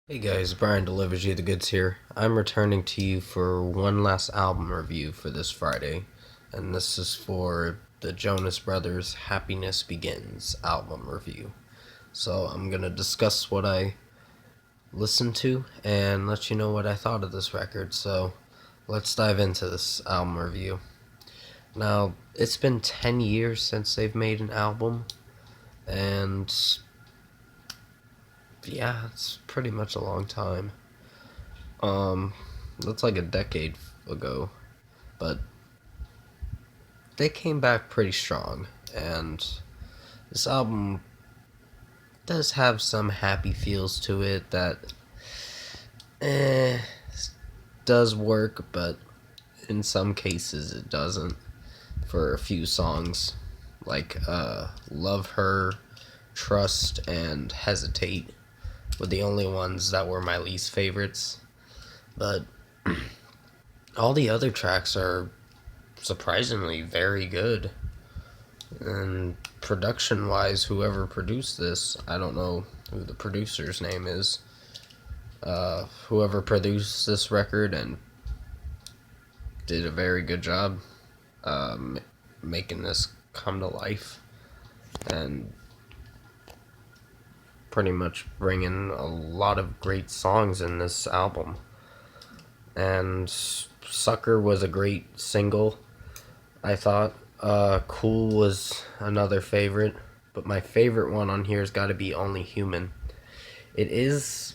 Hey guys, Brian delivers you the goods here. I'm returning to you for one last album review for this Friday, and this is for the Jonas Brothers' Happiness Begins album review. So I'm gonna discuss what I listened to and let you know what I thought of this record. So let's dive into this album review. Now, it's been 10 years since they've made an album, and yeah, it's pretty much a long time. Um, that's like a decade ago, but they came back pretty strong, and this album does have some happy feels to it that eh, does work, but in some cases it doesn't. For a few songs, like Love Her, Trust, and Hesitate were the only ones that were my least favorites, but all the other tracks are surprisingly very good. And production wise, whoever produced this, I don't know who the producer's name is. Whoever produced this record and did a very good job making this come to life and pretty much bringing a lot of great songs in this album. And Sucker was a great single, I thought. Cool was another favorite, but my favorite one on here has got to be Only Human. It is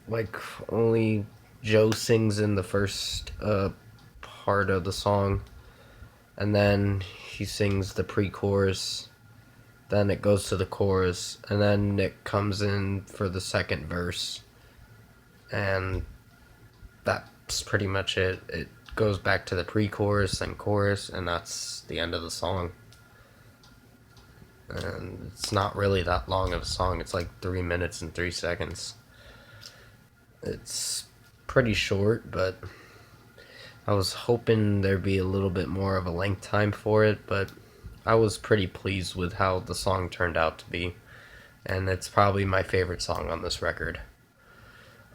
like only Joe sings in the first part of the song, and then he sings the pre-chorus. Then it goes to the chorus, and then Nick comes in for the second verse, and that's pretty much it. It goes back to the pre-chorus and chorus, and that's the end of the song. And it's not really that long of a song. It's like 3 minutes and 3 seconds. It's pretty short, but I was hoping there'd be a little bit more of a length time for it, but I was pretty pleased with how the song turned out to be, and it's probably my favorite song on this record.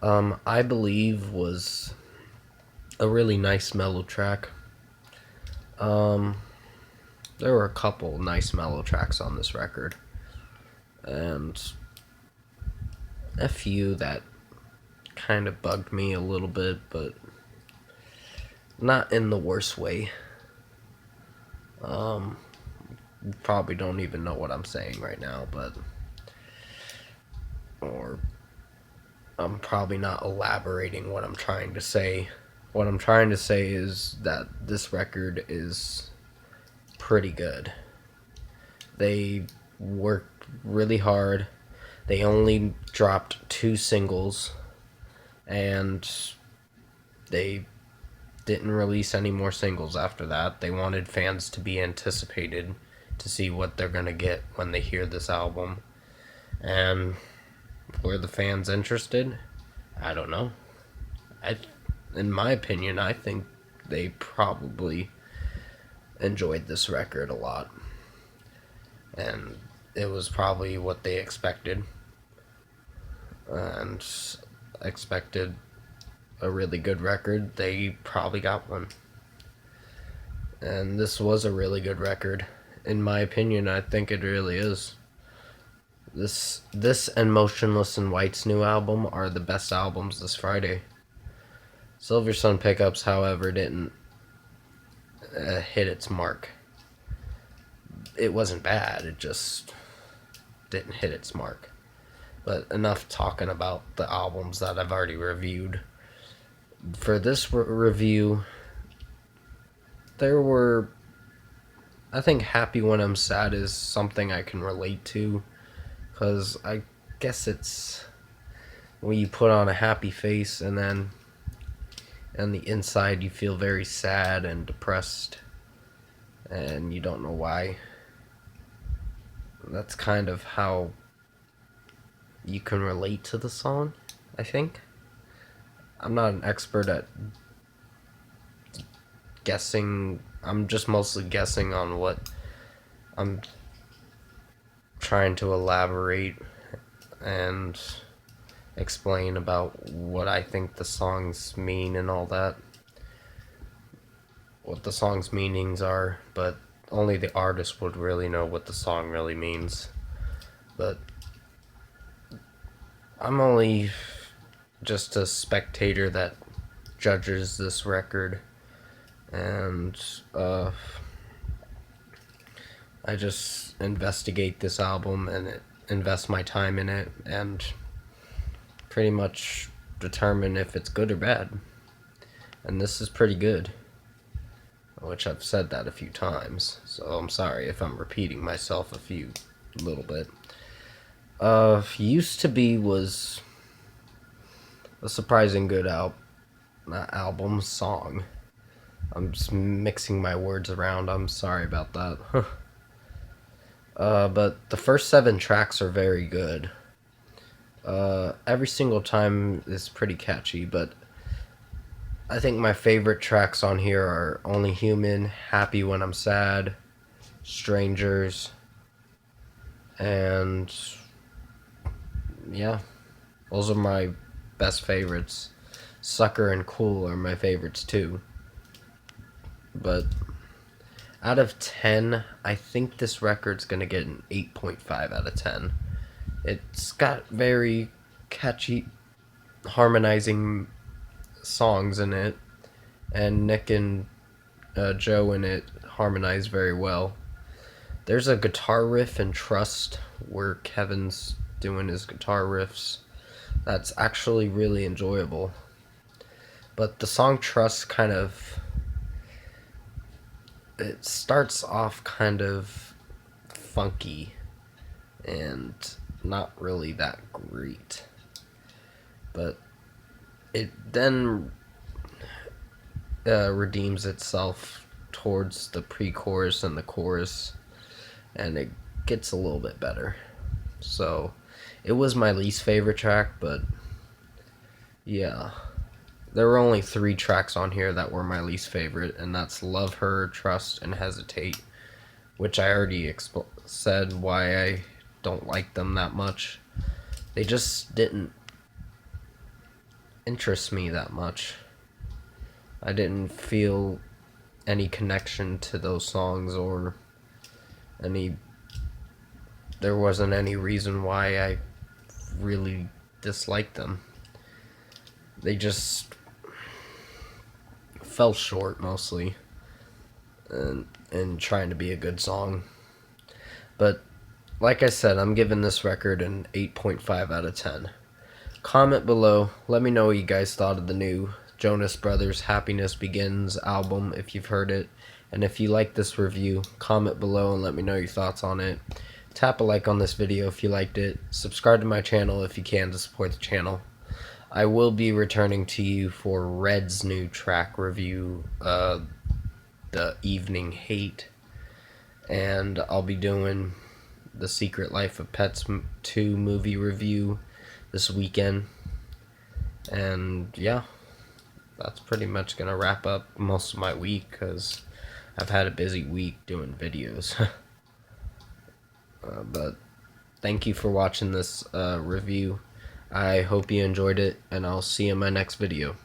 I Believe was a really nice mellow track. There were a couple nice mellow tracks on this record, and a few that kind of bugged me a little bit, but not in the worst way. Probably don't even know what I'm saying right now, but or I'm probably not elaborating what I'm trying to say. What I'm trying to say is that this record is pretty good. They worked really hard. They only dropped 2 singles, and they didn't release any more singles after that. They wanted fans to be anticipated to see what they're going to get when they hear this album. And were the fans interested? I don't know. In my opinion, I think they probably enjoyed this record a lot. And it was probably what they expected. And expected a really good record. They probably got one. And this was a really good record. In my opinion, I think it really is. This and Motionless in White's new album are the best albums this Friday. Silver Sun Pickups, however, didn't hit its mark. It wasn't bad, it just didn't hit its mark. But enough talking about the albums that I've already reviewed. For this review, there were, I think Happy When I'm Sad is something I can relate to, because I guess it's when you put on a happy face and then on the inside you feel very sad and depressed and you don't know why. That's kind of how you can relate to the song, I think. I'm not an expert at guessing. I'm just mostly guessing on what I'm trying to elaborate, and explain about what I think the songs mean and all that, what the song's meanings are, but only the artist would really know what the song really means. But I'm only just a spectator that judges this record, and I just investigate this album and invest my time in it and pretty much determine if it's good or bad. And this is pretty good, which I've said that a few times, so I'm sorry if I'm repeating myself a little bit. Used to Be was a surprising good album song. I'm just mixing my words around. I'm sorry about that. But the first 7 tracks are very good. Every single time is pretty catchy, but I think my favorite tracks on here are Only Human, Happy When I'm Sad, Strangers, and yeah, those are my best favorites. Sucker and Cool are my favorites too. But out of 10, I think this record's gonna get an 8.5 out of 10. It's got very catchy, harmonizing songs in it, and Nick and Joe in it harmonize very well. There's a guitar riff in Trust where Kevin's doing his guitar riffs. That's actually really enjoyable. But the song Trust it starts off kind of funky and not really that great. But it then redeems itself towards the pre-chorus and the chorus, and it gets a little bit better. So it was my least favorite track, but yeah, there were only 3 tracks on here that were my least favorite, and that's Love Her, Trust, and Hesitate, which I already said why I don't like them that much. They just didn't interest me that much. I didn't feel any connection to those songs, or there wasn't any reason why I really disliked them. They just fell short mostly and trying to be a good song. But like I said, I'm giving this record an 8.5 out of 10. Comment below, let me know what you guys thought of the new Jonas Brothers Happiness Begins album, if you've heard it. And if you like this review, comment below and let me know your thoughts on it. Tap a like on this video if you liked it. Subscribe to my channel if you can to support the channel. I will be returning to you for Red's new track review, The Evening Hate. And I'll be doing The Secret Life of Pets 2 movie review this weekend. And yeah, that's pretty much gonna wrap up most of my week, because I've had a busy week doing videos. But thank you for watching this review. I hope you enjoyed it, and I'll see you in my next video.